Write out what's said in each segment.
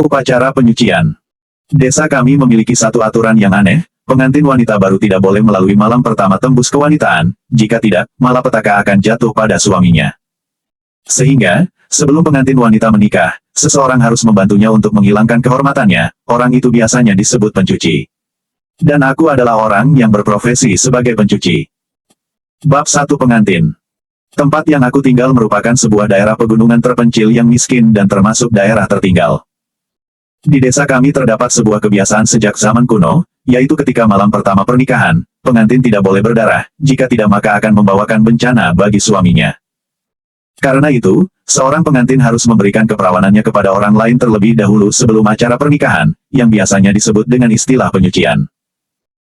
Upacara penyucian. Desa kami memiliki satu aturan yang aneh, pengantin wanita baru tidak boleh melalui malam pertama tembus kewanitaan, jika tidak, malapetaka akan jatuh pada suaminya. Sehingga, sebelum pengantin wanita menikah, seseorang harus membantunya untuk menghilangkan kehormatannya, orang itu biasanya disebut pencuci. Dan aku adalah orang yang berprofesi sebagai pencuci. Bab 1 Pengantin. Tempat yang aku tinggal merupakan sebuah daerah pegunungan terpencil yang miskin dan termasuk daerah tertinggal. Di desa kami terdapat sebuah kebiasaan sejak zaman kuno, yaitu ketika malam pertama pernikahan, pengantin tidak boleh berdarah, jika tidak maka akan membawakan bencana bagi suaminya. Karena itu, seorang pengantin harus memberikan keperawanannya kepada orang lain terlebih dahulu sebelum acara pernikahan, yang biasanya disebut dengan istilah penyucian.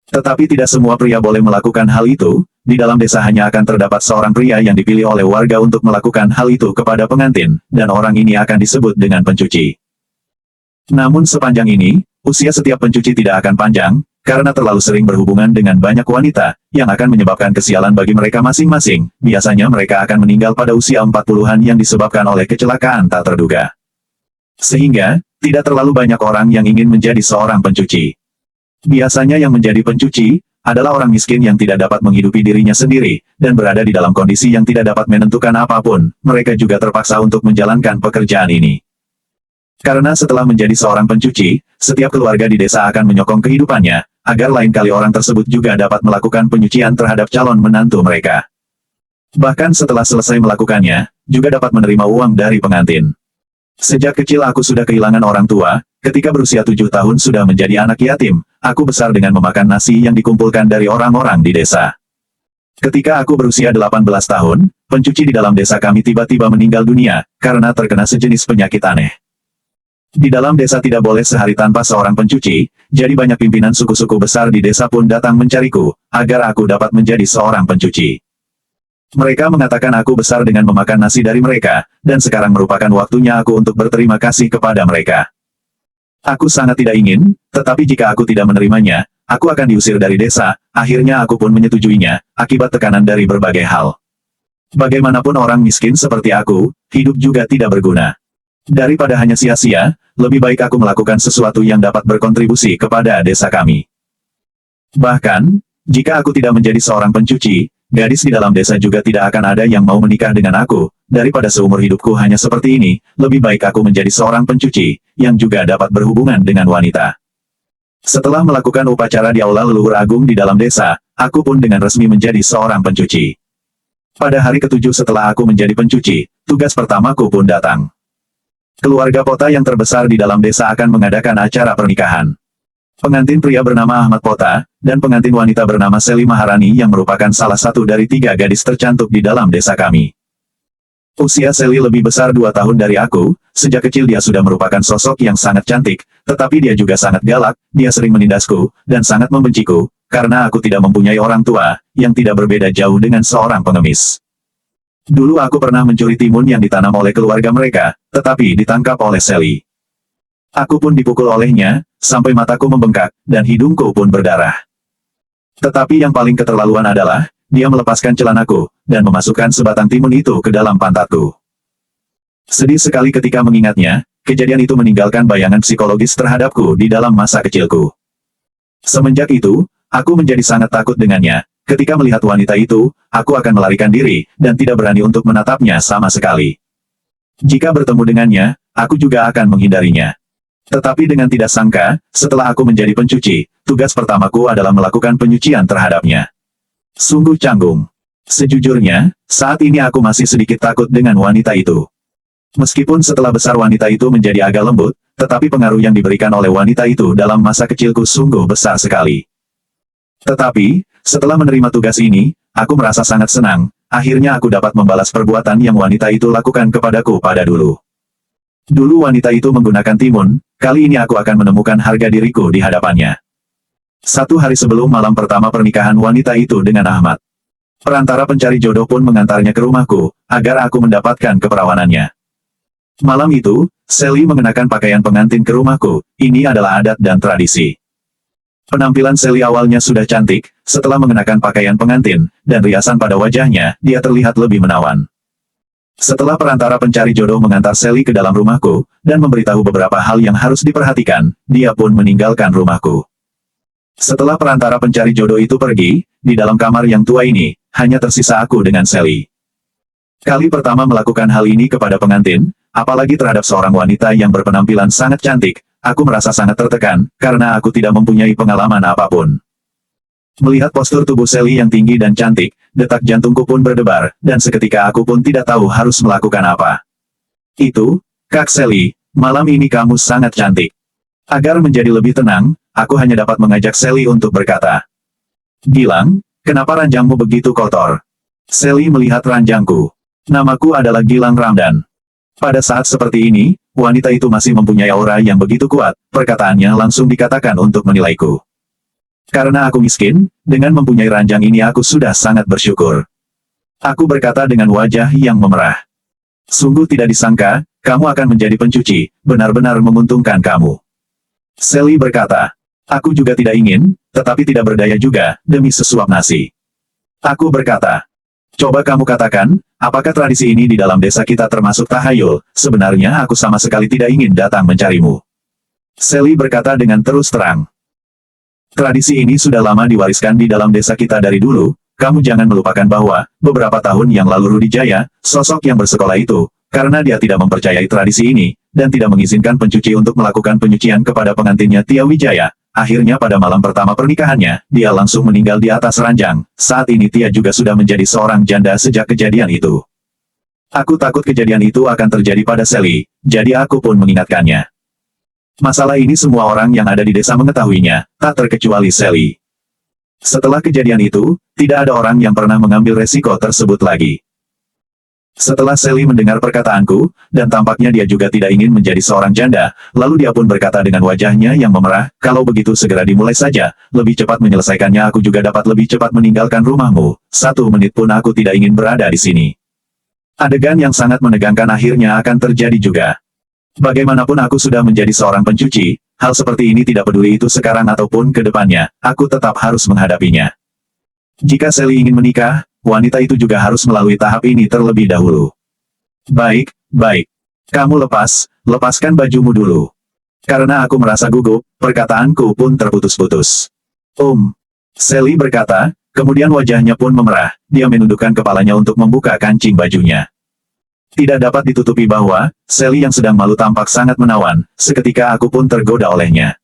Tetapi tidak semua pria boleh melakukan hal itu, di dalam desa hanya akan terdapat seorang pria yang dipilih oleh warga untuk melakukan hal itu kepada pengantin, dan orang ini akan disebut dengan pencuci. Namun sepanjang ini, usia setiap pencuci tidak akan panjang, karena terlalu sering berhubungan dengan banyak wanita, yang akan menyebabkan kesialan bagi mereka masing-masing. Biasanya mereka akan meninggal pada usia 40-an yang disebabkan oleh kecelakaan tak terduga. Sehingga, tidak terlalu banyak orang yang ingin menjadi seorang pencuci. Biasanya yang menjadi pencuci, adalah orang miskin yang tidak dapat menghidupi dirinya sendiri, dan berada di dalam kondisi yang tidak dapat menentukan apapun, mereka juga terpaksa untuk menjalankan pekerjaan ini. Karena setelah menjadi seorang pencuci, setiap keluarga di desa akan menyokong kehidupannya, agar lain kali orang tersebut juga dapat melakukan penyucian terhadap calon menantu mereka. Bahkan setelah selesai melakukannya, juga dapat menerima uang dari pengantin. Sejak kecil aku sudah kehilangan orang tua, ketika berusia 7 tahun sudah menjadi anak yatim, aku besar dengan memakan nasi yang dikumpulkan dari orang-orang di desa. Ketika aku berusia 18 tahun, pencuci di dalam desa kami tiba-tiba meninggal dunia, karena terkena sejenis penyakit aneh. Di dalam desa tidak boleh sehari tanpa seorang pencuci, jadi banyak pimpinan suku-suku besar di desa pun datang mencariku, agar aku dapat menjadi seorang pencuci. Mereka mengatakan aku besar dengan memakan nasi dari mereka, dan sekarang merupakan waktunya aku untuk berterima kasih kepada mereka. Aku sangat tidak ingin, tetapi jika aku tidak menerimanya, aku akan diusir dari desa, akhirnya aku pun menyetujuinya, akibat tekanan dari berbagai hal. Bagaimanapun orang miskin seperti aku, hidup juga tidak berguna. Daripada hanya sia-sia, lebih baik aku melakukan sesuatu yang dapat berkontribusi kepada desa kami. Bahkan, jika aku tidak menjadi seorang pencuci, gadis di dalam desa juga tidak akan ada yang mau menikah dengan aku. Daripada seumur hidupku hanya seperti ini, lebih baik aku menjadi seorang pencuci, yang juga dapat berhubungan dengan wanita. Setelah melakukan upacara di aula leluhur agung di dalam desa, aku pun dengan resmi menjadi seorang pencuci. Pada hari ke-7 setelah aku menjadi pencuci, tugas pertamaku pun datang. Keluarga Pota yang terbesar di dalam desa akan mengadakan acara pernikahan. Pengantin pria bernama Ahmad Pota, dan pengantin wanita bernama Seli Maharani yang merupakan salah satu dari 3 gadis tercantik di dalam desa kami. Usia Seli lebih besar 2 tahun dari aku, sejak kecil dia sudah merupakan sosok yang sangat cantik, tetapi dia juga sangat galak, dia sering menindasku, dan sangat membenciku, karena aku tidak mempunyai orang tua, yang tidak berbeda jauh dengan seorang pengemis. Dulu aku pernah mencuri timun yang ditanam oleh keluarga mereka, tetapi ditangkap oleh Seli. Aku pun dipukul olehnya, sampai mataku membengkak, dan hidungku pun berdarah. Tetapi yang paling keterlaluan adalah, dia melepaskan celanaku, dan memasukkan sebatang timun itu ke dalam pantatku. Sedih sekali ketika mengingatnya, kejadian itu meninggalkan bayangan psikologis terhadapku di dalam masa kecilku. Semenjak itu, aku menjadi sangat takut dengannya. Ketika melihat wanita itu, aku akan melarikan diri, dan tidak berani untuk menatapnya sama sekali. Jika bertemu dengannya, aku juga akan menghindarinya. Tetapi dengan tidak sangka, setelah aku menjadi pencuci, tugas pertamaku adalah melakukan penyucian terhadapnya. Sungguh canggung. Sejujurnya, saat ini aku masih sedikit takut dengan wanita itu. Meskipun setelah besar wanita itu menjadi agak lembut, tetapi pengaruh yang diberikan oleh wanita itu dalam masa kecilku sungguh besar sekali. Tetapi, setelah menerima tugas ini, aku merasa sangat senang, akhirnya aku dapat membalas perbuatan yang wanita itu lakukan kepadaku pada dulu. Dulu wanita itu menggunakan timun, kali ini aku akan menemukan harga diriku di hadapannya. 1 hari sebelum malam pertama pernikahan wanita itu dengan Ahmad, perantara pencari jodoh pun mengantarnya ke rumahku, agar aku mendapatkan keperawanannya. Malam itu, Seli mengenakan pakaian pengantin ke rumahku, ini adalah adat dan tradisi. Penampilan Seli awalnya sudah cantik, setelah mengenakan pakaian pengantin, dan riasan pada wajahnya, dia terlihat lebih menawan. Setelah perantara pencari jodoh mengantar Sally ke dalam rumahku, dan memberitahu beberapa hal yang harus diperhatikan, dia pun meninggalkan rumahku. Setelah perantara pencari jodoh itu pergi, di dalam kamar yang tua ini, hanya tersisa aku dengan Sally. Kali pertama melakukan hal ini kepada pengantin, apalagi terhadap seorang wanita yang berpenampilan sangat cantik, aku merasa sangat tertekan, karena aku tidak mempunyai pengalaman apapun. Melihat postur tubuh Sally yang tinggi dan cantik, detak jantungku pun berdebar, dan seketika aku pun tidak tahu harus melakukan apa. Itu, Kak Sally, malam ini kamu sangat cantik. Agar menjadi lebih tenang, aku hanya dapat mengajak Sally untuk berkata. Gilang, kenapa ranjangmu begitu kotor? Sally melihat ranjangku. Namaku adalah Gilang Ramdan. Pada saat seperti ini, wanita itu masih mempunyai aura yang begitu kuat, perkataannya langsung dikatakan untuk menilaiku. Karena aku miskin, dengan mempunyai ranjang ini aku sudah sangat bersyukur. Aku berkata dengan wajah yang memerah. Sungguh tidak disangka, kamu akan menjadi pencuci, benar-benar menguntungkan kamu. Sally berkata, aku juga tidak ingin, tetapi tidak berdaya juga, demi sesuap nasi. Aku berkata, coba kamu katakan, apakah tradisi ini di dalam desa kita termasuk tahayul, sebenarnya aku sama sekali tidak ingin datang mencarimu. Sally berkata dengan terus terang. Tradisi ini sudah lama diwariskan di dalam desa kita dari dulu, kamu jangan melupakan bahwa, beberapa tahun yang lalu Rudi Jaya, sosok yang bersekolah itu, karena dia tidak mempercayai tradisi ini, dan tidak mengizinkan pencuci untuk melakukan penyucian kepada pengantinnya Tia Wijaya, akhirnya pada malam pertama pernikahannya, dia langsung meninggal di atas ranjang, saat ini Tia juga sudah menjadi seorang janda sejak kejadian itu. Aku takut kejadian itu akan terjadi pada Sally, jadi aku pun mengingatkannya. Masalah ini semua orang yang ada di desa mengetahuinya, tak terkecuali Sally. Setelah kejadian itu, tidak ada orang yang pernah mengambil resiko tersebut lagi. Setelah Sally mendengar perkataanku, dan tampaknya dia juga tidak ingin menjadi seorang janda, lalu dia pun berkata dengan wajahnya yang memerah, kalau begitu segera dimulai saja, lebih cepat menyelesaikannya aku juga dapat lebih cepat meninggalkan rumahmu, 1 menit pun aku tidak ingin berada di sini. Adegan yang sangat menegangkan akhirnya akan terjadi juga. Bagaimanapun aku sudah menjadi seorang pencuci, hal seperti ini tidak peduli itu sekarang ataupun ke depannya, aku tetap harus menghadapinya. Jika Sally ingin menikah, wanita itu juga harus melalui tahap ini terlebih dahulu. Baik, baik. Kamu lepaskan bajumu dulu. Karena aku merasa gugup, perkataanku pun terputus-putus. Sally berkata, kemudian wajahnya pun memerah, dia menundukkan kepalanya untuk membuka kancing bajunya. Tidak dapat ditutupi bahwa, Sally yang sedang malu tampak sangat menawan, seketika aku pun tergoda olehnya.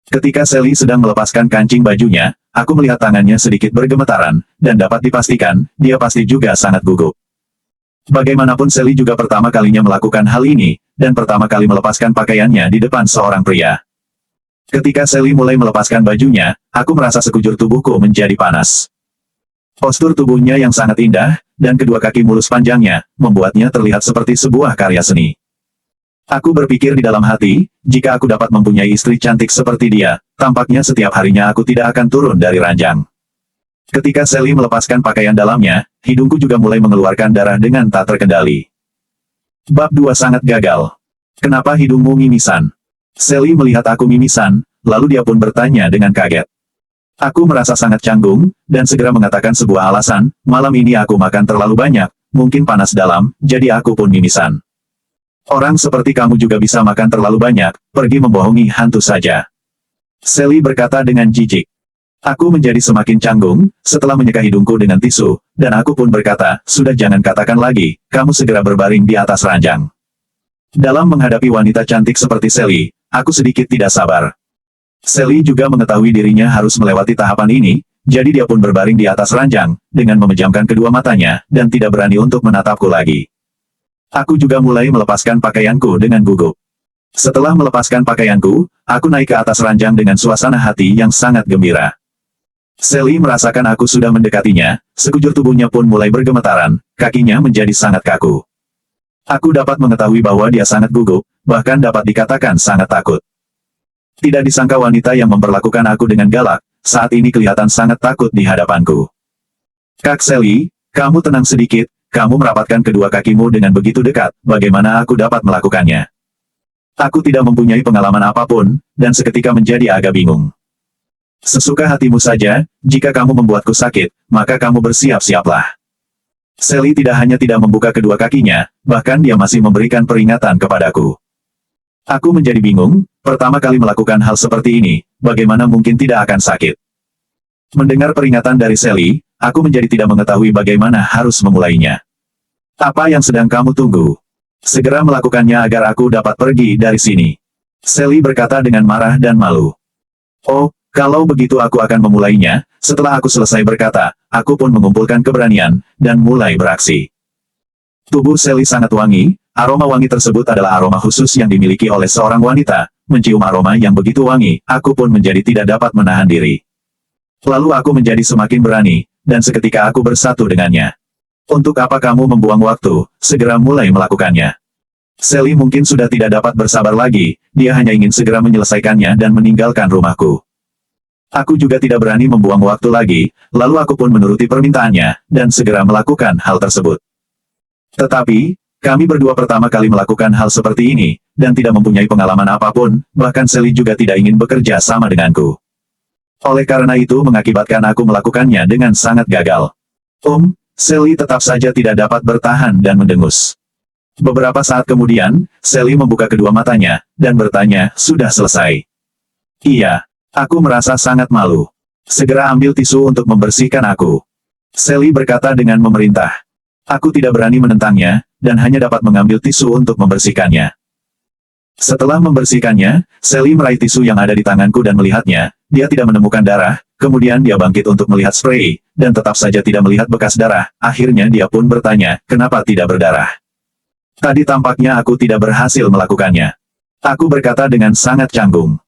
Ketika Sally sedang melepaskan kancing bajunya, aku melihat tangannya sedikit bergemetaran, dan dapat dipastikan, dia pasti juga sangat gugup. Bagaimanapun Sally juga pertama kalinya melakukan hal ini, dan pertama kali melepaskan pakaiannya di depan seorang pria. Ketika Sally mulai melepaskan bajunya, aku merasa sekujur tubuhku menjadi panas. Postur tubuhnya yang sangat indah, dan kedua kaki mulus panjangnya, membuatnya terlihat seperti sebuah karya seni. Aku berpikir di dalam hati, jika aku dapat mempunyai istri cantik seperti dia, tampaknya setiap harinya aku tidak akan turun dari ranjang. Ketika Sally melepaskan pakaian dalamnya, hidungku juga mulai mengeluarkan darah dengan tak terkendali. Bab 2 sangat gagal. Kenapa hidungmu mimisan? Sally melihat aku mimisan, lalu dia pun bertanya dengan kaget. Aku merasa sangat canggung, dan segera mengatakan sebuah alasan, malam ini aku makan terlalu banyak, mungkin panas dalam, jadi aku pun mimisan. Orang seperti kamu juga bisa makan terlalu banyak, pergi membohongi hantu saja. Sally berkata dengan jijik. Aku menjadi semakin canggung, setelah menyeka hidungku dengan tisu, dan aku pun berkata, sudah jangan katakan lagi, kamu segera berbaring di atas ranjang. Dalam menghadapi wanita cantik seperti Sally, aku sedikit tidak sabar. Sally juga mengetahui dirinya harus melewati tahapan ini, jadi dia pun berbaring di atas ranjang, dengan memejamkan kedua matanya, dan tidak berani untuk menatapku lagi. Aku juga mulai melepaskan pakaianku dengan gugup. Setelah melepaskan pakaianku, aku naik ke atas ranjang dengan suasana hati yang sangat gembira. Sally merasakan aku sudah mendekatinya, sekujur tubuhnya pun mulai bergemetaran, kakinya menjadi sangat kaku. Aku dapat mengetahui bahwa dia sangat gugup, bahkan dapat dikatakan sangat takut. Tidak disangka wanita yang memperlakukan aku dengan galak, saat ini kelihatan sangat takut di hadapanku. Kak Sally, kamu tenang sedikit, kamu merapatkan kedua kakimu dengan begitu dekat, bagaimana aku dapat melakukannya? Aku tidak mempunyai pengalaman apapun, dan seketika menjadi agak bingung. Sesuka hatimu saja, jika kamu membuatku sakit, maka kamu bersiap-siaplah. Sally tidak hanya tidak membuka kedua kakinya, bahkan dia masih memberikan peringatan kepadaku. Aku menjadi bingung, pertama kali melakukan hal seperti ini, bagaimana mungkin tidak akan sakit. Mendengar peringatan dari Sally, aku menjadi tidak mengetahui bagaimana harus memulainya. Apa yang sedang kamu tunggu? Segera melakukannya agar aku dapat pergi dari sini. Sally berkata dengan marah dan malu. Oh, kalau begitu aku akan memulainya. Setelah aku selesai berkata, aku pun mengumpulkan keberanian, dan mulai beraksi. Tubuh Sally sangat wangi, aroma wangi tersebut adalah aroma khusus yang dimiliki oleh seorang wanita. Mencium aroma yang begitu wangi, aku pun menjadi tidak dapat menahan diri. Lalu aku menjadi semakin berani, dan seketika aku bersatu dengannya. Untuk apa kamu membuang waktu, segera mulai melakukannya. Sally mungkin sudah tidak dapat bersabar lagi, dia hanya ingin segera menyelesaikannya dan meninggalkan rumahku. Aku juga tidak berani membuang waktu lagi, lalu aku pun menuruti permintaannya, dan segera melakukan hal tersebut. Tetapi, kami berdua pertama kali melakukan hal seperti ini, dan tidak mempunyai pengalaman apapun, bahkan Sally juga tidak ingin bekerja sama denganku. Oleh karena itu mengakibatkan aku melakukannya dengan sangat gagal. Sally tetap saja tidak dapat bertahan dan mendengus. Beberapa saat kemudian, Sally membuka kedua matanya, dan bertanya, sudah selesai. Iya. Aku merasa sangat malu. Segera ambil tisu untuk membersihkan aku. Sally berkata dengan memerintah. Aku tidak berani menentangnya, dan hanya dapat mengambil tisu untuk membersihkannya. Setelah membersihkannya, Sally meraih tisu yang ada di tanganku dan melihatnya, dia tidak menemukan darah, kemudian dia bangkit untuk melihat spray, dan tetap saja tidak melihat bekas darah, akhirnya dia pun bertanya, kenapa tidak berdarah? Tadi tampaknya aku tidak berhasil melakukannya. Aku berkata dengan sangat canggung.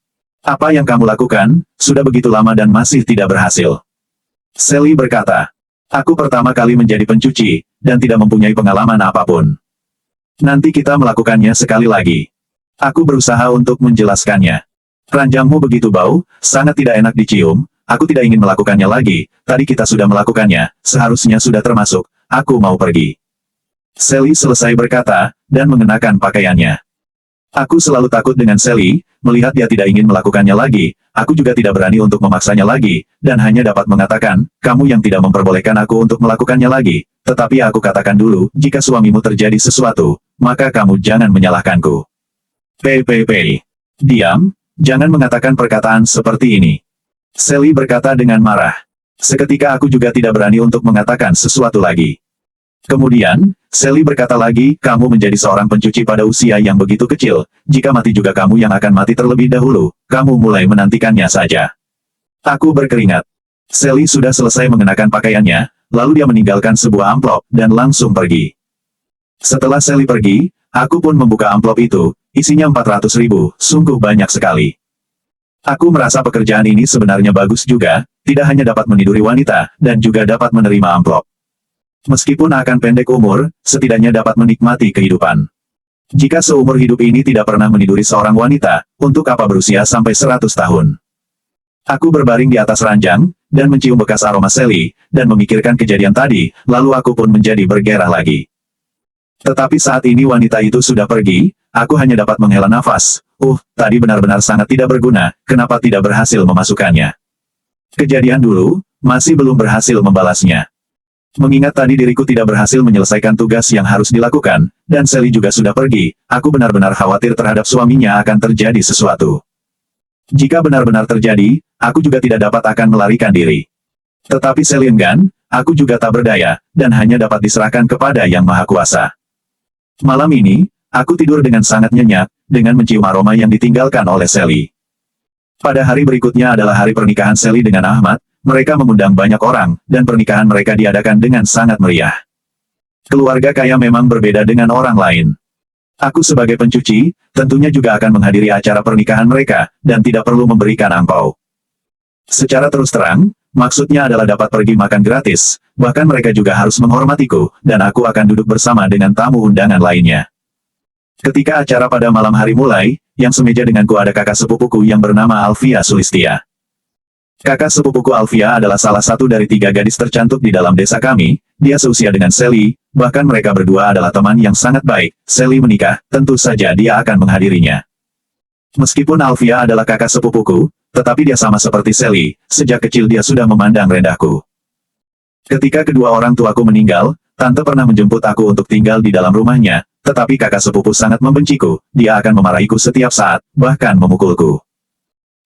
Apa yang kamu lakukan, sudah begitu lama dan masih tidak berhasil. Sally berkata, aku pertama kali menjadi pencuci, dan tidak mempunyai pengalaman apapun. Nanti kita melakukannya sekali lagi. Aku berusaha untuk menjelaskannya. Ranjangmu begitu bau, sangat tidak enak dicium, aku tidak ingin melakukannya lagi, tadi kita sudah melakukannya, seharusnya sudah termasuk, aku mau pergi. Sally selesai berkata, dan mengenakan pakaiannya. Aku selalu takut dengan Sally, melihat dia tidak ingin melakukannya lagi, aku juga tidak berani untuk memaksanya lagi, dan hanya dapat mengatakan, kamu yang tidak memperbolehkan aku untuk melakukannya lagi, tetapi aku katakan dulu, jika suamimu terjadi sesuatu, maka kamu jangan menyalahkanku. Diam, jangan mengatakan perkataan seperti ini. Sally berkata dengan marah. Seketika aku juga tidak berani untuk mengatakan sesuatu lagi. Kemudian, Sally berkata lagi, kamu menjadi seorang pencuci pada usia yang begitu kecil, jika mati juga kamu yang akan mati terlebih dahulu, kamu mulai menantikannya saja. Aku berkeringat. Sally sudah selesai mengenakan pakaiannya, lalu dia meninggalkan sebuah amplop, dan langsung pergi. Setelah Sally pergi, aku pun membuka amplop itu, isinya 400.000, sungguh banyak sekali. Aku merasa pekerjaan ini sebenarnya bagus juga, tidak hanya dapat meniduri wanita, dan juga dapat menerima amplop. Meskipun akan pendek umur, setidaknya dapat menikmati kehidupan. Jika seumur hidup ini tidak pernah meniduri seorang wanita, untuk apa berusia sampai 100 tahun? Aku berbaring di atas ranjang, dan mencium bekas aroma Sally, dan memikirkan kejadian tadi, lalu aku pun menjadi bergerah lagi. Tetapi saat ini wanita itu sudah pergi, aku hanya dapat menghela nafas. Tadi benar-benar sangat tidak berguna, kenapa tidak berhasil memasukkannya? Kejadian dulu, masih belum berhasil membalasnya. Mengingat tadi diriku tidak berhasil menyelesaikan tugas yang harus dilakukan, dan Sally juga sudah pergi, aku benar-benar khawatir terhadap suaminya akan terjadi sesuatu. Jika benar-benar terjadi, aku juga tidak dapat akan melarikan diri. Tetapi Sally enggan, aku juga tak berdaya, dan hanya dapat diserahkan kepada Yang Maha Kuasa. Malam ini, aku tidur dengan sangat nyenyak, dengan mencium aroma yang ditinggalkan oleh Sally. Pada hari berikutnya adalah hari pernikahan Sally dengan Ahmad. Mereka mengundang banyak orang, dan pernikahan mereka diadakan dengan sangat meriah. Keluarga kaya memang berbeda dengan orang lain. Aku sebagai pencuci, tentunya juga akan menghadiri acara pernikahan mereka, dan tidak perlu memberikan angpau. Secara terus terang, maksudnya adalah dapat pergi makan gratis, bahkan mereka juga harus menghormatiku, dan aku akan duduk bersama dengan tamu undangan lainnya. Ketika acara pada malam hari mulai, yang semeja denganku ada kakak sepupuku yang bernama Alfia Sulistia. Kakak sepupuku Alfia adalah salah satu dari 3 gadis tercantik di dalam desa kami, dia seusia dengan Sally, bahkan mereka berdua adalah teman yang sangat baik, Sally menikah, tentu saja dia akan menghadirinya. Meskipun Alfia adalah kakak sepupuku, tetapi dia sama seperti Sally, sejak kecil dia sudah memandang rendahku. Ketika kedua orang tuaku meninggal, tante pernah menjemput aku untuk tinggal di dalam rumahnya, tetapi kakak sepupu sangat membenciku, dia akan memarahiku setiap saat, bahkan memukulku.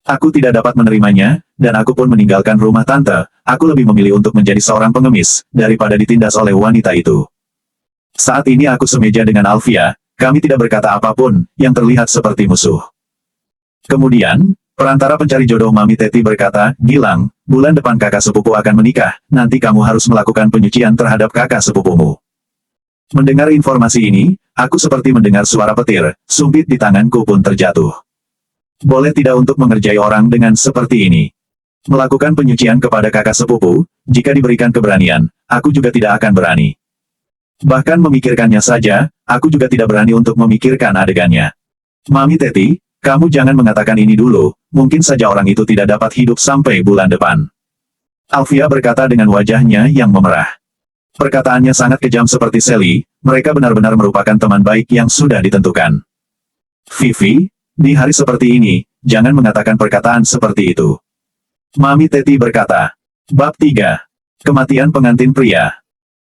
Aku tidak dapat menerimanya, dan aku pun meninggalkan rumah tante. Aku lebih memilih untuk menjadi seorang pengemis, daripada ditindas oleh wanita itu. Saat ini aku semeja dengan Alfia, kami tidak berkata apapun, yang terlihat seperti musuh. Kemudian, perantara pencari jodoh Mami Teti berkata, Gilang, bulan depan kakak sepupu akan menikah, nanti kamu harus melakukan penyucian terhadap kakak sepupumu. Mendengar informasi ini, aku seperti mendengar suara petir, sumpit di tanganku pun terjatuh. Boleh tidak untuk mengerjai orang dengan seperti ini? Melakukan penyucian kepada kakak sepupu, jika diberikan keberanian, aku juga tidak akan berani. Bahkan memikirkannya saja, aku juga tidak berani untuk memikirkan adegannya. Mami Teti, kamu jangan mengatakan ini dulu, mungkin saja orang itu tidak dapat hidup sampai bulan depan. Alfia berkata dengan wajahnya yang memerah. Perkataannya sangat kejam seperti Sally, mereka benar-benar merupakan teman baik yang sudah ditentukan. Vivi, di hari seperti ini, jangan mengatakan perkataan seperti itu. Mami Teti berkata. Bab 3. Kematian pengantin pria.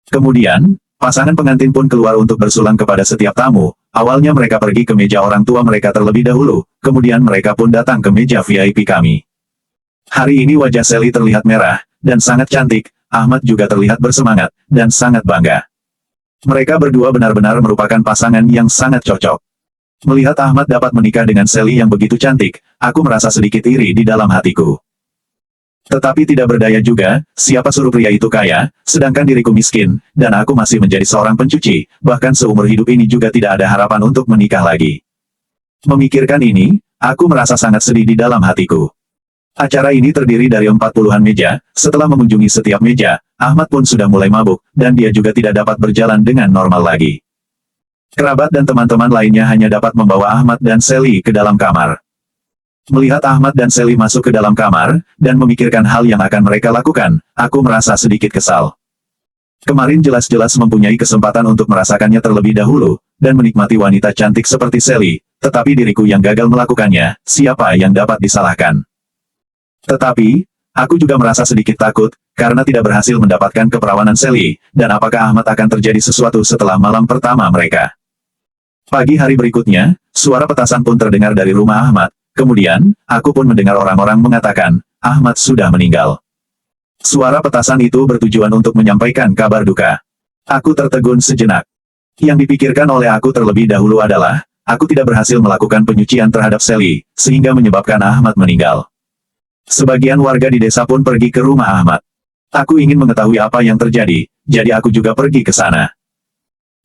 Kemudian, pasangan pengantin pun keluar untuk bersulang kepada setiap tamu. Awalnya mereka pergi ke meja orang tua mereka terlebih dahulu, kemudian mereka pun datang ke meja VIP kami. Hari ini wajah Sally terlihat merah, dan sangat cantik, Ahmad juga terlihat bersemangat, dan sangat bangga. Mereka berdua benar-benar merupakan pasangan yang sangat cocok. Melihat Ahmad dapat menikah dengan Sally yang begitu cantik, aku merasa sedikit iri di dalam hatiku. Tetapi tidak berdaya juga, siapa suruh pria itu kaya, sedangkan diriku miskin, dan aku masih menjadi seorang pencuci, bahkan seumur hidup ini juga tidak ada harapan untuk menikah lagi. Memikirkan ini, aku merasa sangat sedih di dalam hatiku. Acara ini terdiri dari 40-an meja, setelah mengunjungi setiap meja, Ahmad pun sudah mulai mabuk, dan dia juga tidak dapat berjalan dengan normal lagi. Kerabat dan teman-teman lainnya hanya dapat membawa Ahmad dan Sally ke dalam kamar. Melihat Ahmad dan Sally masuk ke dalam kamar, dan memikirkan hal yang akan mereka lakukan, aku merasa sedikit kesal. Kemarin jelas-jelas mempunyai kesempatan untuk merasakannya terlebih dahulu, dan menikmati wanita cantik seperti Sally, tetapi diriku yang gagal melakukannya, siapa yang dapat disalahkan? Tetapi, aku juga merasa sedikit takut, karena tidak berhasil mendapatkan keperawanan Sally, dan apakah Ahmad akan terjadi sesuatu setelah malam pertama mereka. Pagi hari berikutnya, suara petasan pun terdengar dari rumah Ahmad, kemudian, aku pun mendengar orang-orang mengatakan, Ahmad sudah meninggal. Suara petasan itu bertujuan untuk menyampaikan kabar duka. Aku tertegun sejenak. Yang dipikirkan oleh aku terlebih dahulu adalah, aku tidak berhasil melakukan penyucian terhadap Sally, sehingga menyebabkan Ahmad meninggal. Sebagian warga di desa pun pergi ke rumah Ahmad. Aku ingin mengetahui apa yang terjadi, jadi aku juga pergi ke sana.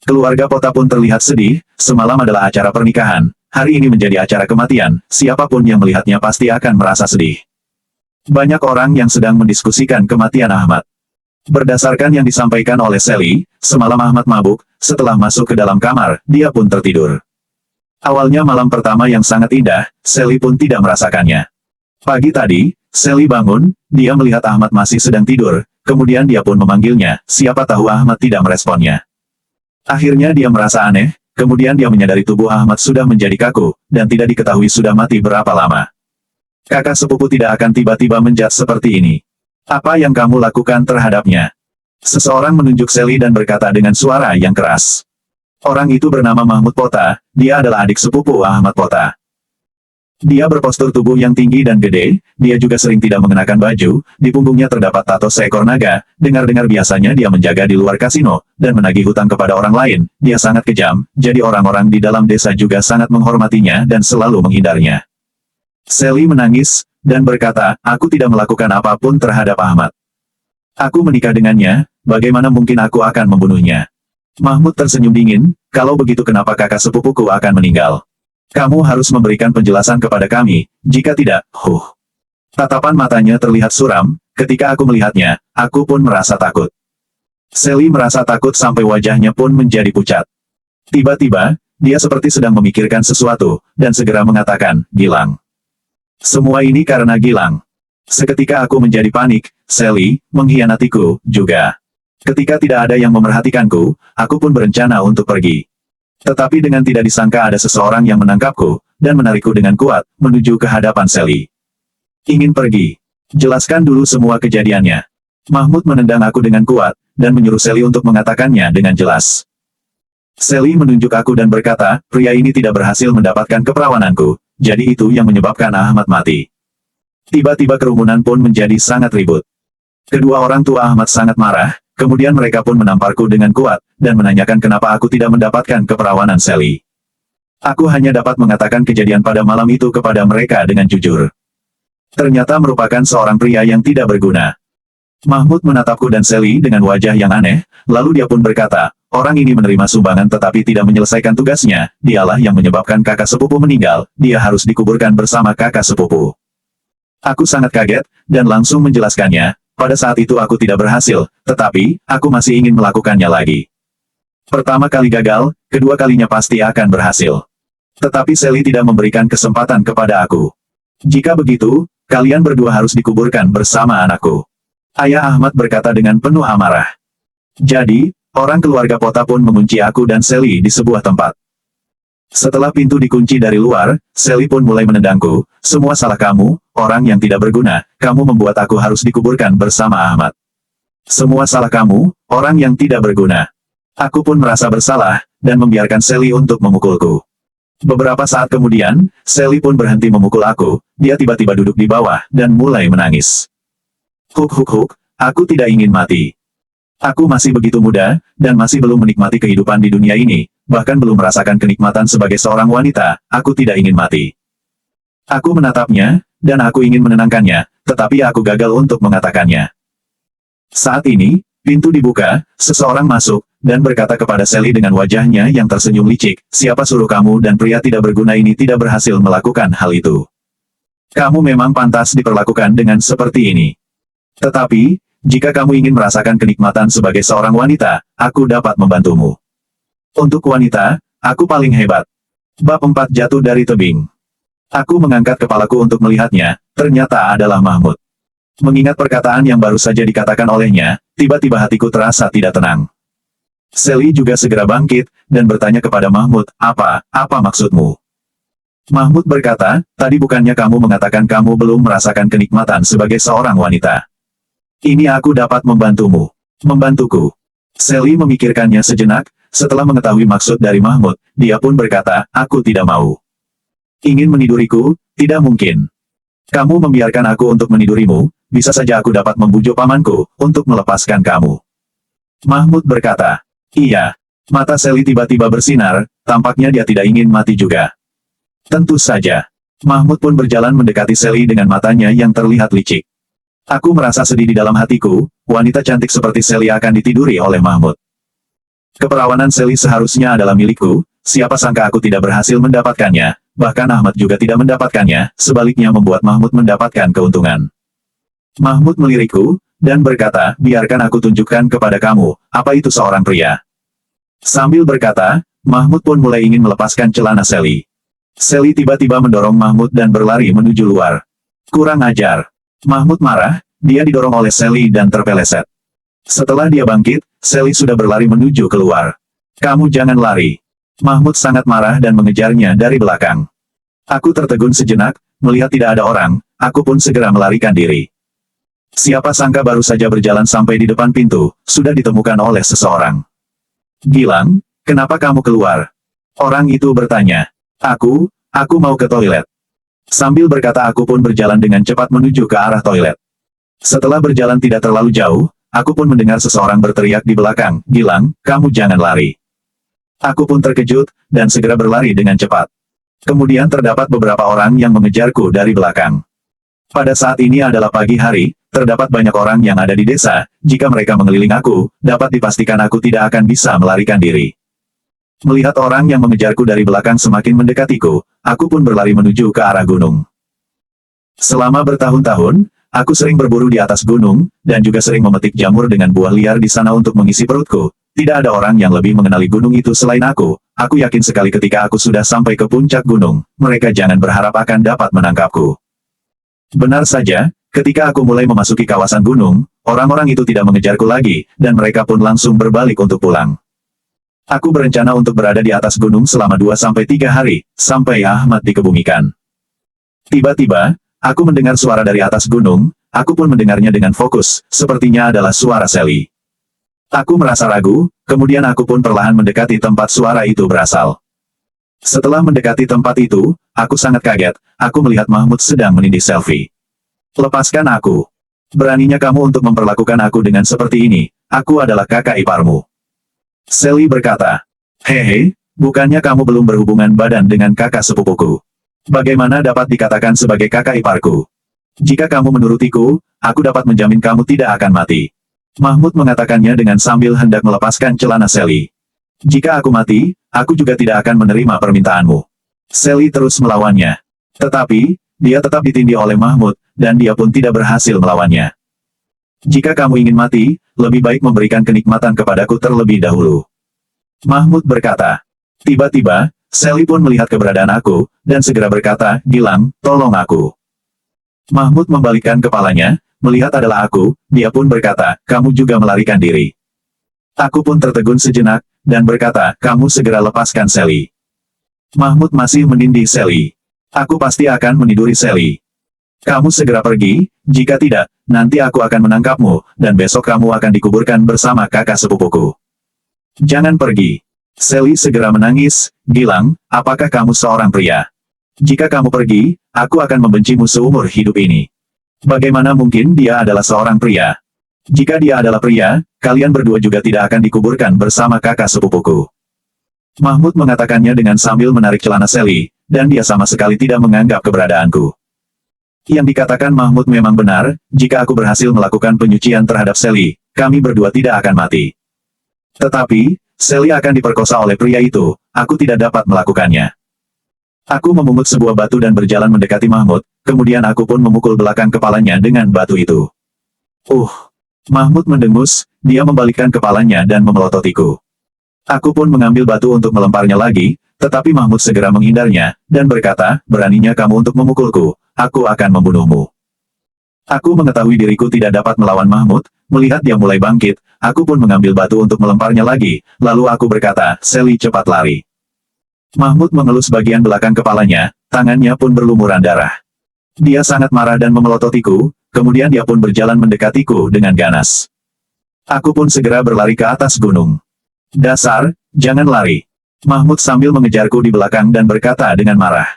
Keluarga Pota pun terlihat sedih, semalam adalah acara pernikahan, hari ini menjadi acara kematian, siapapun yang melihatnya pasti akan merasa sedih. Banyak orang yang sedang mendiskusikan kematian Ahmad. Berdasarkan yang disampaikan oleh Sally, semalam Ahmad mabuk, setelah masuk ke dalam kamar, dia pun tertidur. Awalnya malam pertama yang sangat indah, Sally pun tidak merasakannya. Pagi tadi, Sally bangun, dia melihat Ahmad masih sedang tidur, kemudian dia pun memanggilnya, siapa tahu Ahmad tidak meresponnya. Akhirnya dia merasa aneh, kemudian dia menyadari tubuh Ahmad sudah menjadi kaku, dan tidak diketahui sudah mati berapa lama. Kakak sepupu tidak akan tiba-tiba menjat seperti ini. Apa yang kamu lakukan terhadapnya? Seseorang menunjuk Sally dan berkata dengan suara yang keras. Orang itu bernama Mahmud Pota, dia adalah adik sepupu Ahmad Pota. Dia berpostur tubuh yang tinggi dan gede, dia juga sering tidak mengenakan baju, di punggungnya terdapat tato seekor naga, dengar-dengar biasanya dia menjaga di luar kasino, dan menagih hutang kepada orang lain, dia sangat kejam, jadi orang-orang di dalam desa juga sangat menghormatinya dan selalu menghindarnya. Sally menangis, dan berkata, aku tidak melakukan apapun terhadap Ahmad. Aku menikah dengannya, bagaimana mungkin aku akan membunuhnya? Mahmud tersenyum dingin, kalau begitu kenapa kakak sepupuku akan meninggal? Kamu harus memberikan penjelasan kepada kami, jika tidak, Tatapan matanya terlihat suram, ketika aku melihatnya, aku pun merasa takut. Sally merasa takut sampai wajahnya pun menjadi pucat. Tiba-tiba, dia seperti sedang memikirkan sesuatu, dan segera mengatakan, Gilang. Semua ini karena Gilang. Seketika aku menjadi panik, Sally, mengkhianatiku, juga. Ketika tidak ada yang memerhatikanku, aku pun berencana untuk pergi. Tetapi dengan tidak disangka ada seseorang yang menangkapku, dan menarikku dengan kuat, menuju ke hadapan Sally. Ingin pergi. Jelaskan dulu semua kejadiannya. Mahmud menendang aku dengan kuat, dan menyuruh Sally untuk mengatakannya dengan jelas. Sally menunjuk aku dan berkata, pria ini tidak berhasil mendapatkan keperawananku, jadi itu yang menyebabkan Ahmad mati. Tiba-tiba kerumunan pun menjadi sangat ribut. Kedua orang tua Ahmad sangat marah, kemudian mereka pun menamparku dengan kuat, dan menanyakan kenapa aku tidak mendapatkan keperawanan Sally. Aku hanya dapat mengatakan kejadian pada malam itu kepada mereka dengan jujur. Ternyata merupakan seorang pria yang tidak berguna. Mahmud menatapku dan Sally dengan wajah yang aneh, lalu dia pun berkata, orang ini menerima sumbangan tetapi tidak menyelesaikan tugasnya, dialah yang menyebabkan kakak sepupu meninggal, dia harus dikuburkan bersama kakak sepupu. Aku sangat kaget, dan langsung menjelaskannya, pada saat itu aku tidak berhasil, tetapi, aku masih ingin melakukannya lagi. Pertama kali gagal, kedua kalinya pasti akan berhasil. Tetapi Sally tidak memberikan kesempatan kepada aku. Jika begitu, kalian berdua harus dikuburkan bersama anakku. Ayah Ahmad berkata dengan penuh amarah. Jadi, orang keluarga Pota pun mengunci aku dan Sally di sebuah tempat. Setelah pintu dikunci dari luar, Sally pun mulai menendangku, semua salah kamu, orang yang tidak berguna, kamu membuat aku harus dikuburkan bersama Ahmad. Semua salah kamu, orang yang tidak berguna. Aku pun merasa bersalah, dan membiarkan Sally untuk memukulku. Beberapa saat kemudian, Sally pun berhenti memukul aku, dia tiba-tiba duduk di bawah, dan mulai menangis. Huk huk huk, aku tidak ingin mati. Aku masih begitu muda, dan masih belum menikmati kehidupan di dunia ini, bahkan belum merasakan kenikmatan sebagai seorang wanita, aku tidak ingin mati. Aku menatapnya, dan aku ingin menenangkannya, tetapi aku gagal untuk mengatakannya. Saat ini, pintu dibuka, seseorang masuk, dan berkata kepada Sally dengan wajahnya yang tersenyum licik, siapa suruh kamu dan pria tidak berguna ini tidak berhasil melakukan hal itu. Kamu memang pantas diperlakukan dengan seperti ini. Tetapi, jika kamu ingin merasakan kenikmatan sebagai seorang wanita, aku dapat membantumu. Untuk wanita, aku paling hebat. Bab 4 jatuh dari tebing. Aku mengangkat kepalaku untuk melihatnya, ternyata adalah Mahmud. Mengingat perkataan yang baru saja dikatakan olehnya, tiba-tiba hatiku terasa tidak tenang. Sally juga segera bangkit, dan bertanya kepada Mahmud, apa maksudmu? Mahmud berkata, tadi bukannya kamu mengatakan kamu belum merasakan kenikmatan sebagai seorang wanita. Ini aku dapat membantumu. Membantuku. Sally memikirkannya sejenak, setelah mengetahui maksud dari Mahmud, dia pun berkata, aku tidak mau. Ingin meniduriku? Tidak mungkin. Kamu membiarkan aku untuk menidurimu, bisa saja aku dapat membujuk pamanku, untuk melepaskan kamu. Mahmud berkata, iya. Mata Sally tiba-tiba bersinar, tampaknya dia tidak ingin mati juga. Tentu saja. Mahmud pun berjalan mendekati Sally dengan matanya yang terlihat licik. Aku merasa sedih di dalam hatiku, wanita cantik seperti Sally akan ditiduri oleh Mahmud. Keperawanan Sally seharusnya adalah milikku, siapa sangka aku tidak berhasil mendapatkannya, bahkan Ahmad juga tidak mendapatkannya, sebaliknya membuat Mahmud mendapatkan keuntungan. Mahmud melirikku, dan berkata, biarkan aku tunjukkan kepada kamu, apa itu seorang pria. Sambil berkata, Mahmud pun mulai ingin melepaskan celana Sally. Sally tiba-tiba mendorong Mahmud dan berlari menuju luar. Kurang ajar. Mahmud marah, dia didorong oleh Sally dan terpeleset. Setelah dia bangkit, Sally sudah berlari menuju keluar. Kamu jangan lari. Mahmud sangat marah dan mengejarnya dari belakang. Aku tertegun sejenak, melihat tidak ada orang, aku pun segera melarikan diri. Siapa sangka baru saja berjalan sampai di depan pintu, sudah ditemukan oleh seseorang. Gilang, kenapa kamu keluar? Orang itu bertanya. Aku mau ke toilet. Sambil berkata aku pun berjalan dengan cepat menuju ke arah toilet. Setelah berjalan tidak terlalu jauh, aku pun mendengar seseorang berteriak di belakang, Gilang, kamu jangan lari. Aku pun terkejut, dan segera berlari dengan cepat. Kemudian terdapat beberapa orang yang mengejarku dari belakang. Pada saat ini adalah pagi hari, terdapat banyak orang yang ada di desa, jika mereka mengeliling aku, dapat dipastikan aku tidak akan bisa melarikan diri. Melihat orang yang mengejarku dari belakang semakin mendekatiku, aku pun berlari menuju ke arah gunung. Selama bertahun-tahun, aku sering berburu di atas gunung, dan juga sering memetik jamur dengan buah liar di sana untuk mengisi perutku. Tidak ada orang yang lebih mengenali gunung itu selain aku yakin sekali ketika aku sudah sampai ke puncak gunung, mereka jangan berharap akan dapat menangkapku. Benar saja, ketika aku mulai memasuki kawasan gunung, orang-orang itu tidak mengejarku lagi, dan mereka pun langsung berbalik untuk pulang. Aku berencana untuk berada di atas gunung selama 2-3 hari, sampai Ahmad dikebumikan. Tiba-tiba, aku mendengar suara dari atas gunung, aku pun mendengarnya dengan fokus, sepertinya adalah suara Sally. Aku merasa ragu, kemudian aku pun perlahan mendekati tempat suara itu berasal. Setelah mendekati tempat itu, aku sangat kaget, aku melihat Mahmud sedang menindih selfie. Lepaskan aku. Beraninya kamu untuk memperlakukan aku dengan seperti ini, aku adalah kakak iparmu. Sally berkata, hehe, bukannya kamu belum berhubungan badan dengan kakak sepupuku. Bagaimana dapat dikatakan sebagai kakak iparku? Jika kamu menurutiku, aku dapat menjamin kamu tidak akan mati. Mahmud mengatakannya dengan sambil hendak melepaskan celana Sally. Jika aku mati, aku juga tidak akan menerima permintaanmu. Sally terus melawannya. Tetapi, dia tetap ditindih oleh Mahmud, dan dia pun tidak berhasil melawannya. Jika kamu ingin mati, lebih baik memberikan kenikmatan kepadaku terlebih dahulu. Mahmud berkata. Tiba-tiba, Sally pun melihat keberadaan aku, dan segera berkata, Gilang, tolong aku. Mahmud membalikkan kepalanya, melihat adalah aku, dia pun berkata, kamu juga melarikan diri. Aku pun tertegun sejenak, dan berkata, kamu segera lepaskan Sally. Mahmud masih menindih Sally. Aku pasti akan meniduri Sally. Kamu segera pergi, jika tidak, nanti aku akan menangkapmu, dan besok kamu akan dikuburkan bersama kakak sepupuku. Jangan pergi. Sally segera menangis, Gilang, apakah kamu seorang pria? Jika kamu pergi, aku akan membencimu seumur hidup ini. Bagaimana mungkin dia adalah seorang pria? Jika dia adalah pria, kalian berdua juga tidak akan dikuburkan bersama kakak sepupuku. Mahmud mengatakannya dengan sambil menarik celana Sally, dan dia sama sekali tidak menganggap keberadaanku. Yang dikatakan Mahmud memang benar, jika aku berhasil melakukan penyucian terhadap Sally, kami berdua tidak akan mati. Tetapi, Sally akan diperkosa oleh pria itu, aku tidak dapat melakukannya. Aku memungut sebuah batu dan berjalan mendekati Mahmud, kemudian aku pun memukul belakang kepalanya dengan batu itu. Mahmud mendengus, dia membalikkan kepalanya dan memelototiku. Aku pun mengambil batu untuk melemparnya lagi, tetapi Mahmud segera menghindarnya, dan berkata, beraninya kamu untuk memukulku, aku akan membunuhmu. Aku mengetahui diriku tidak dapat melawan Mahmud, melihat dia mulai bangkit, aku pun mengambil batu untuk melemparnya lagi, lalu aku berkata, Sally cepat lari. Mahmud mengelus bagian belakang kepalanya, tangannya pun berlumuran darah. Dia sangat marah dan memelototiku, kemudian dia pun berjalan mendekatiku dengan ganas. Aku pun segera berlari ke atas gunung. Dasar, jangan lari. Mahmud sambil mengejarku di belakang dan berkata dengan marah.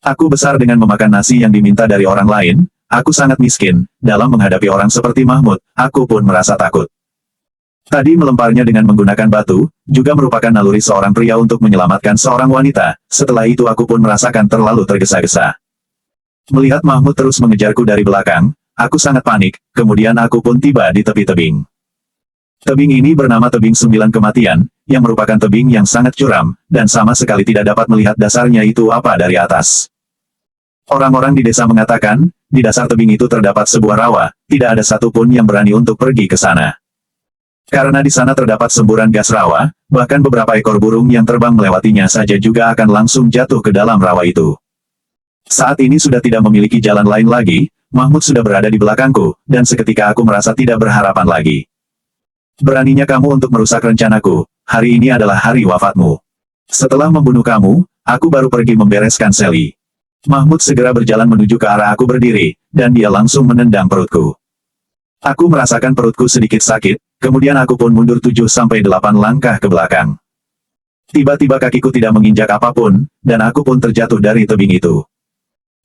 Aku besar dengan memakan nasi yang diminta dari orang lain, aku sangat miskin, dalam menghadapi orang seperti Mahmud, aku pun merasa takut. Tadi melemparnya dengan menggunakan batu, juga merupakan naluri seorang pria untuk menyelamatkan seorang wanita, setelah itu aku pun merasakan terlalu tergesa-gesa. Melihat Mahmud terus mengejarku dari belakang, aku sangat panik, kemudian aku pun tiba di tepi tebing. Tebing ini bernama Tebing 9 Kematian, yang merupakan tebing yang sangat curam, dan sama sekali tidak dapat melihat dasarnya itu apa dari atas. Orang-orang di desa mengatakan, di dasar tebing itu terdapat sebuah rawa, tidak ada satupun yang berani untuk pergi ke sana. Karena di sana terdapat semburan gas rawa, bahkan beberapa ekor burung yang terbang melewatinya saja juga akan langsung jatuh ke dalam rawa itu. Saat ini sudah tidak memiliki jalan lain lagi, Mahmud sudah berada di belakangku, dan seketika aku merasa tidak berharapan lagi. Beraninya kamu untuk merusak rencanaku, hari ini adalah hari wafatmu. Setelah membunuh kamu, aku baru pergi membereskan Sally. Mahmud segera berjalan menuju ke arah aku berdiri, dan dia langsung menendang perutku. Aku merasakan perutku sedikit sakit, kemudian aku pun mundur 7-8 langkah ke belakang. Tiba-tiba kakiku tidak menginjak apapun, dan aku pun terjatuh dari tebing itu.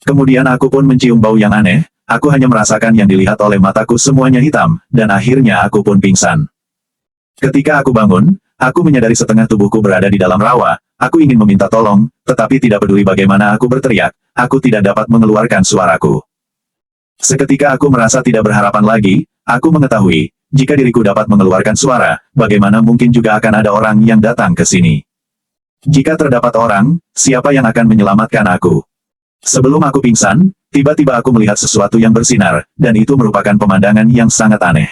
Kemudian aku pun mencium bau yang aneh, aku hanya merasakan yang dilihat oleh mataku semuanya hitam, dan akhirnya aku pun pingsan. Ketika aku bangun, aku menyadari setengah tubuhku berada di dalam rawa, aku ingin meminta tolong, tetapi tidak peduli bagaimana aku berteriak, aku tidak dapat mengeluarkan suaraku. Seketika aku merasa tidak berharapan lagi, aku mengetahui, jika diriku dapat mengeluarkan suara, bagaimana mungkin juga akan ada orang yang datang ke sini. Jika terdapat orang, siapa yang akan menyelamatkan aku? Sebelum aku pingsan, tiba-tiba aku melihat sesuatu yang bersinar, dan itu merupakan pemandangan yang sangat aneh.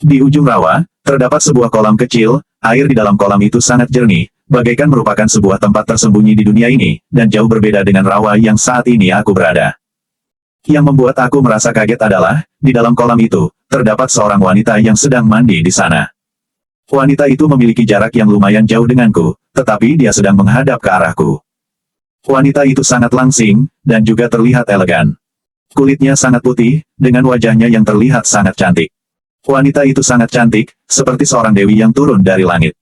Di ujung rawa, terdapat sebuah kolam kecil, air di dalam kolam itu sangat jernih, bagaikan merupakan sebuah tempat tersembunyi di dunia ini, dan jauh berbeda dengan rawa yang saat ini aku berada. Yang membuat aku merasa kaget adalah, di dalam kolam itu, terdapat seorang wanita yang sedang mandi di sana. Wanita itu memiliki jarak yang lumayan jauh denganku, tetapi dia sedang menghadap ke arahku. Wanita itu sangat langsing, dan juga terlihat elegan. Kulitnya sangat putih, dengan wajahnya yang terlihat sangat cantik. Wanita itu sangat cantik, seperti seorang dewi yang turun dari langit.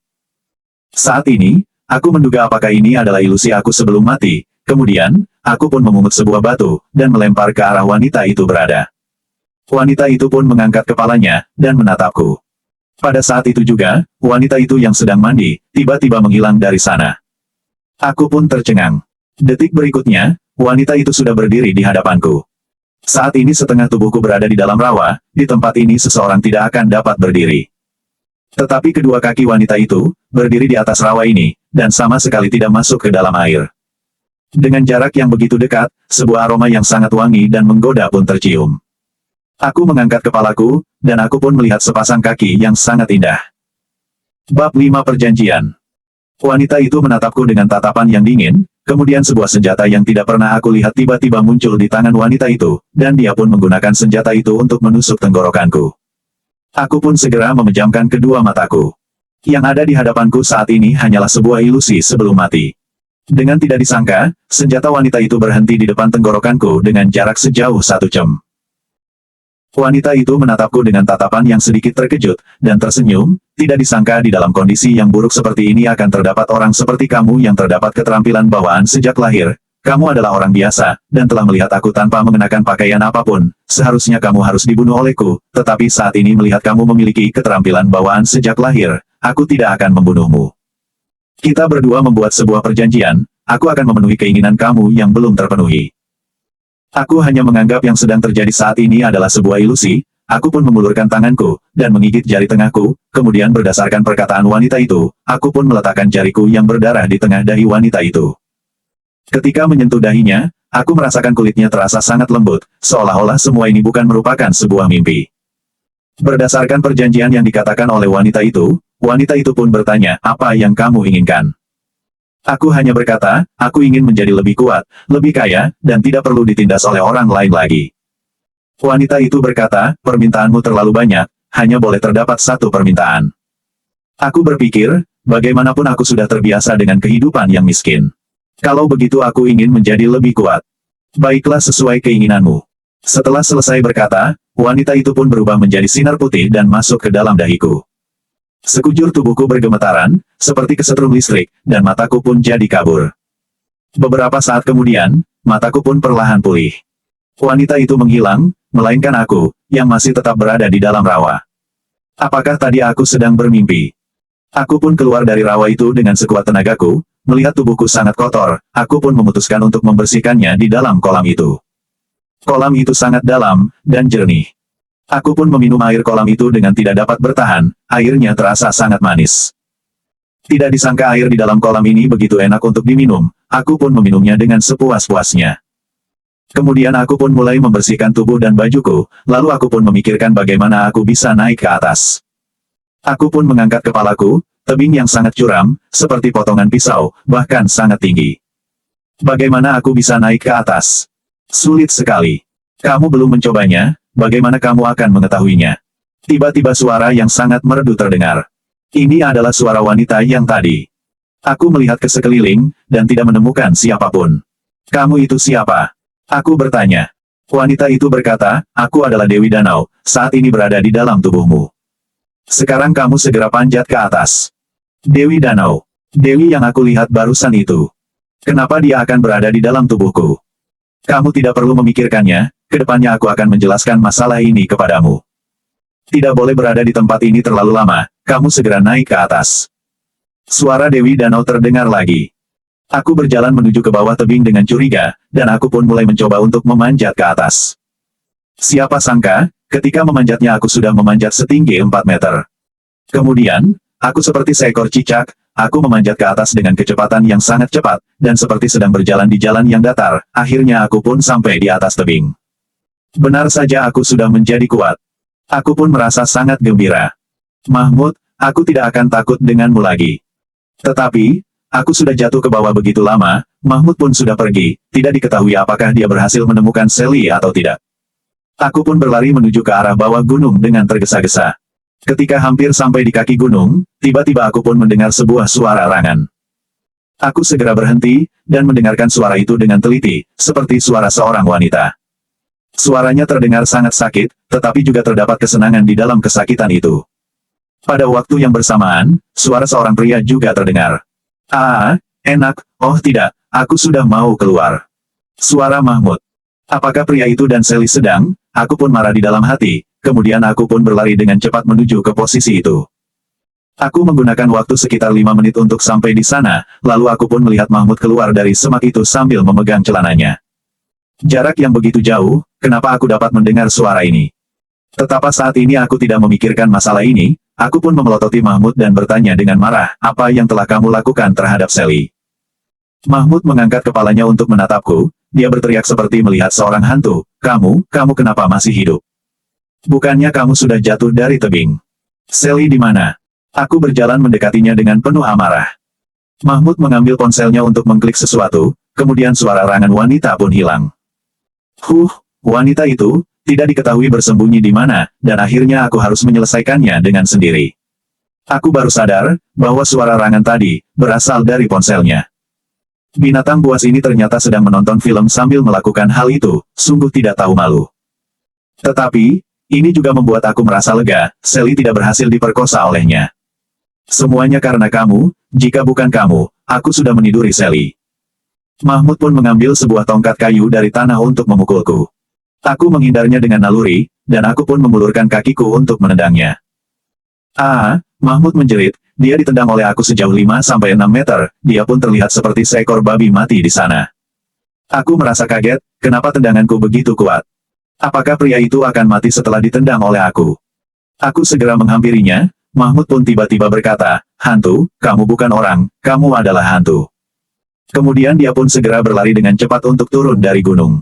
Saat ini, aku menduga apakah ini adalah ilusi aku sebelum mati. Kemudian, aku pun memungut sebuah batu, dan melempar ke arah wanita itu berada. Wanita itu pun mengangkat kepalanya, dan menatapku. Pada saat itu juga, wanita itu yang sedang mandi, tiba-tiba menghilang dari sana. Aku pun tercengang. Detik berikutnya, wanita itu sudah berdiri di hadapanku. Saat ini setengah tubuhku berada di dalam rawa, di tempat ini seseorang tidak akan dapat berdiri. Tetapi kedua kaki wanita itu, berdiri di atas rawa ini, dan sama sekali tidak masuk ke dalam air. Dengan jarak yang begitu dekat, sebuah aroma yang sangat wangi dan menggoda pun tercium. Aku mengangkat kepalaku, dan aku pun melihat sepasang kaki yang sangat indah. Bab 5 Perjanjian. Wanita itu menatapku dengan tatapan yang dingin, kemudian sebuah senjata yang tidak pernah aku lihat tiba-tiba muncul di tangan wanita itu, dan dia pun menggunakan senjata itu untuk menusuk tenggorokanku. Aku pun segera memejamkan kedua mataku. Yang ada di hadapanku saat ini hanyalah sebuah ilusi sebelum mati. Dengan tidak disangka, senjata wanita itu berhenti di depan tenggorokanku dengan jarak sejauh 1 jam. Wanita itu menatapku dengan tatapan yang sedikit terkejut, dan tersenyum. Tidak disangka di dalam kondisi yang buruk seperti ini akan terdapat orang seperti kamu yang terdapat keterampilan bawaan sejak lahir. Kamu adalah orang biasa, dan telah melihat aku tanpa mengenakan pakaian apapun. Seharusnya kamu harus dibunuh olehku, tetapi saat ini melihat kamu memiliki keterampilan bawaan sejak lahir, aku tidak akan membunuhmu. Kita berdua membuat sebuah perjanjian, aku akan memenuhi keinginan kamu yang belum terpenuhi. Aku hanya menganggap yang sedang terjadi saat ini adalah sebuah ilusi. Aku pun mengulurkan tanganku, dan menggigit jari tengahku, kemudian berdasarkan perkataan wanita itu, aku pun meletakkan jariku yang berdarah di tengah dahi wanita itu. Ketika menyentuh dahinya, aku merasakan kulitnya terasa sangat lembut, seolah-olah semua ini bukan merupakan sebuah mimpi. Berdasarkan perjanjian yang dikatakan oleh wanita itu pun bertanya, apa yang kamu inginkan? Aku hanya berkata, aku ingin menjadi lebih kuat, lebih kaya, dan tidak perlu ditindas oleh orang lain lagi. Wanita itu berkata, permintaanmu terlalu banyak, hanya boleh terdapat satu permintaan. Aku berpikir, bagaimanapun aku sudah terbiasa dengan kehidupan yang miskin. Kalau begitu aku ingin menjadi lebih kuat. Baiklah sesuai keinginanmu. Setelah selesai berkata, wanita itu pun berubah menjadi sinar putih dan masuk ke dalam dahiku. Sekujur tubuhku bergemetaran, seperti kesetrum listrik, dan mataku pun jadi kabur. Beberapa saat kemudian, mataku pun perlahan pulih. Wanita itu menghilang, melainkan aku, yang masih tetap berada di dalam rawa. Apakah tadi aku sedang bermimpi? Aku pun keluar dari rawa itu dengan sekuat tenagaku, melihat tubuhku sangat kotor, aku pun memutuskan untuk membersihkannya di dalam kolam itu. Kolam itu sangat dalam, dan jernih. Aku pun meminum air kolam itu dengan tidak dapat bertahan, airnya terasa sangat manis. Tidak disangka air di dalam kolam ini begitu enak untuk diminum, aku pun meminumnya dengan sepuas-puasnya. Kemudian aku pun mulai membersihkan tubuh dan bajuku, lalu aku pun memikirkan bagaimana aku bisa naik ke atas. Aku pun mengangkat kepalaku, tebing yang sangat curam, seperti potongan pisau, bahkan sangat tinggi. Bagaimana aku bisa naik ke atas? Sulit sekali. Kamu belum mencobanya, bagaimana kamu akan mengetahuinya? Tiba-tiba suara yang sangat merdu terdengar. Ini adalah suara wanita yang tadi. Aku melihat ke sekeliling, dan tidak menemukan siapapun. Kamu itu siapa? Aku bertanya. Wanita itu berkata, aku adalah Dewi Danau, saat ini berada di dalam tubuhmu. Sekarang kamu segera panjat ke atas. Dewi Danau. Dewi yang aku lihat barusan itu. Kenapa dia akan berada di dalam tubuhku? Kamu tidak perlu memikirkannya, kedepannya aku akan menjelaskan masalah ini kepadamu. Tidak boleh berada di tempat ini terlalu lama, kamu segera naik ke atas. Suara Dewi Danau terdengar lagi. Aku berjalan menuju ke bawah tebing dengan curiga, dan aku pun mulai mencoba untuk memanjat ke atas. Siapa sangka, ketika memanjatnya aku sudah memanjat setinggi 4 meter. Kemudian, aku seperti seekor cicak, aku memanjat ke atas dengan kecepatan yang sangat cepat, dan seperti sedang berjalan di jalan yang datar, akhirnya aku pun sampai di atas tebing. Benar saja aku sudah menjadi kuat. Aku pun merasa sangat gembira. Mahmud, aku tidak akan takut denganmu lagi. Tetapi, aku sudah jatuh ke bawah begitu lama, Mahmud pun sudah pergi, tidak diketahui apakah dia berhasil menemukan Sally atau tidak. Aku pun berlari menuju ke arah bawah gunung dengan tergesa-gesa. Ketika hampir sampai di kaki gunung, tiba-tiba aku pun mendengar sebuah suara arangan. Aku segera berhenti, dan mendengarkan suara itu dengan teliti, seperti suara seorang wanita. Suaranya terdengar sangat sakit, tetapi juga terdapat kesenangan di dalam kesakitan itu. Pada waktu yang bersamaan, suara seorang pria juga terdengar. Ah, enak, oh tidak, aku sudah mau keluar. Suara Mahmud. Apakah pria itu dan Sally sedang? Aku pun marah di dalam hati, kemudian aku pun berlari dengan cepat menuju ke posisi itu. Aku menggunakan waktu sekitar 5 menit untuk sampai di sana, lalu aku pun melihat Mahmud keluar dari semak itu sambil memegang celananya. Jarak yang begitu jauh, kenapa aku dapat mendengar suara ini? Tetapi saat ini aku tidak memikirkan masalah ini, aku pun memelototi Mahmud dan bertanya dengan marah, apa yang telah kamu lakukan terhadap Sally? Mahmud mengangkat kepalanya untuk menatapku, dia berteriak seperti melihat seorang hantu, kamu kenapa masih hidup? Bukannya kamu sudah jatuh dari tebing? Sally di mana? Aku berjalan mendekatinya dengan penuh amarah. Mahmud mengambil ponselnya untuk mengklik sesuatu, kemudian suara rangan wanita pun hilang. Wanita itu, tidak diketahui bersembunyi di mana, dan akhirnya aku harus menyelesaikannya dengan sendiri. Aku baru sadar, bahwa suara rangan tadi, berasal dari ponselnya. Binatang buas ini ternyata sedang menonton film sambil melakukan hal itu, sungguh tidak tahu malu. Tetapi, ini juga membuat aku merasa lega, Sally tidak berhasil diperkosa olehnya. Semuanya karena kamu, jika bukan kamu, aku sudah meniduri Sally. Mahmud pun mengambil sebuah tongkat kayu dari tanah untuk memukulku. Aku menghindarnya dengan naluri, dan aku pun mengulurkan kakiku untuk menendangnya. Mahmud menjerit, dia ditendang oleh aku sejauh 5-6 meter, dia pun terlihat seperti seekor babi mati di sana. Aku merasa kaget, kenapa tendanganku begitu kuat? Apakah pria itu akan mati setelah ditendang oleh aku? Aku segera menghampirinya, Mahmud pun tiba-tiba berkata, hantu, kamu bukan orang, kamu adalah hantu. Kemudian dia pun segera berlari dengan cepat untuk turun dari gunung.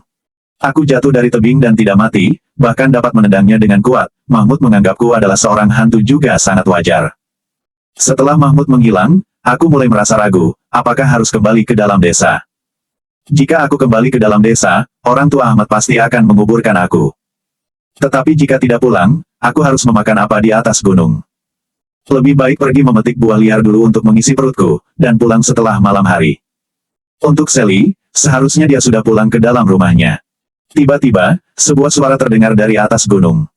Aku jatuh dari tebing dan tidak mati, bahkan dapat menendangnya dengan kuat, Mahmud menganggapku adalah seorang hantu juga sangat wajar. Setelah Mahmud menghilang, aku mulai merasa ragu, apakah harus kembali ke dalam desa? Jika aku kembali ke dalam desa, orang tua Ahmad pasti akan menguburkan aku. Tetapi jika tidak pulang, aku harus memakan apa di atas gunung. Lebih baik pergi memetik buah liar dulu untuk mengisi perutku, dan pulang setelah malam hari. Untuk Sally, seharusnya dia sudah pulang ke dalam rumahnya. Tiba-tiba, sebuah suara terdengar dari atas gunung.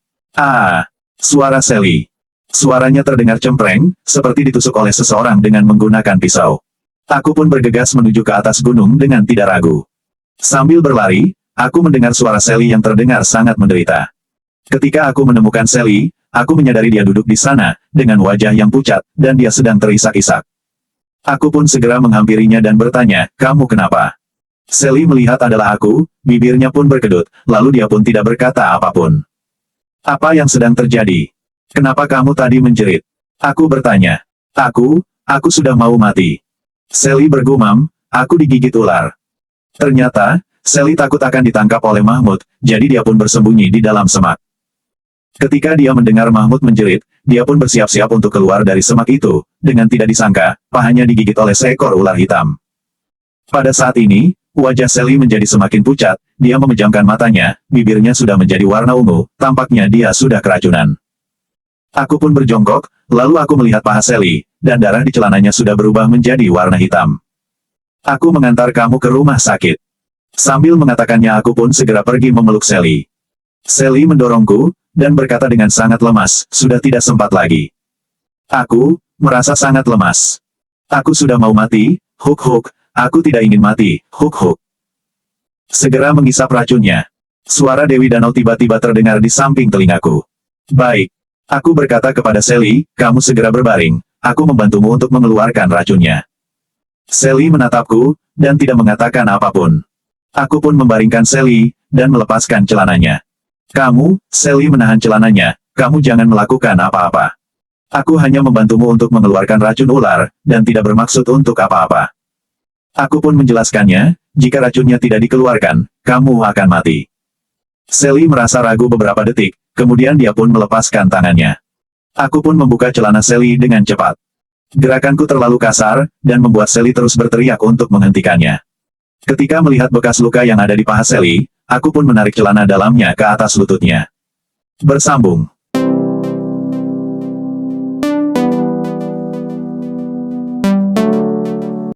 Suara Sally. Suaranya terdengar cempreng, seperti ditusuk oleh seseorang dengan menggunakan pisau. Aku pun bergegas menuju ke atas gunung dengan tidak ragu. Sambil berlari, aku mendengar suara Sally yang terdengar sangat menderita. Ketika aku menemukan Sally, aku menyadari dia duduk di sana, dengan wajah yang pucat, dan dia sedang terisak-isak. Aku pun segera menghampirinya dan bertanya, kamu kenapa? Sally melihat adalah aku, bibirnya pun berkedut, lalu dia pun tidak berkata apapun. Apa yang sedang terjadi? Kenapa kamu tadi menjerit? Aku bertanya. Aku sudah mau mati. Sally bergumam, aku digigit ular. Ternyata, Sally takut akan ditangkap oleh Mahmud, jadi dia pun bersembunyi di dalam semak. Ketika dia mendengar Mahmud menjerit, dia pun bersiap-siap untuk keluar dari semak itu, dengan tidak disangka, pahanya digigit oleh seekor ular hitam. Pada saat ini, wajah Sally menjadi semakin pucat, dia memejamkan matanya, bibirnya sudah menjadi warna ungu, tampaknya dia sudah keracunan. Aku pun berjongkok, lalu aku melihat paha Sally, dan darah di celananya sudah berubah menjadi warna hitam. Aku mengantar kamu ke rumah sakit. Sambil mengatakannya aku pun segera pergi memeluk Sally. Sally mendorongku, dan berkata dengan sangat lemas, sudah tidak sempat lagi. Aku merasa sangat lemas. Aku sudah mau mati, aku tidak ingin mati, Segera menghisap racunnya. Suara Dewi Danau tiba-tiba terdengar di samping telingaku. Baik. Aku berkata kepada Sally, kamu segera berbaring, aku membantumu untuk mengeluarkan racunnya. Sally menatapku, dan tidak mengatakan apapun. Aku pun membaringkan Sally, dan melepaskan celananya. Kamu, Sally menahan celananya, kamu jangan melakukan apa-apa. Aku hanya membantumu untuk mengeluarkan racun ular, dan tidak bermaksud untuk apa-apa. Aku pun menjelaskannya, jika racunnya tidak dikeluarkan, kamu akan mati. Sally merasa ragu beberapa detik, kemudian dia pun melepaskan tangannya. Aku pun membuka celana Sally dengan cepat. Gerakanku terlalu kasar, dan membuat Sally terus berteriak untuk menghentikannya. Ketika melihat bekas luka yang ada di paha Sally, aku pun menarik celana dalamnya ke atas lututnya. Bersambung.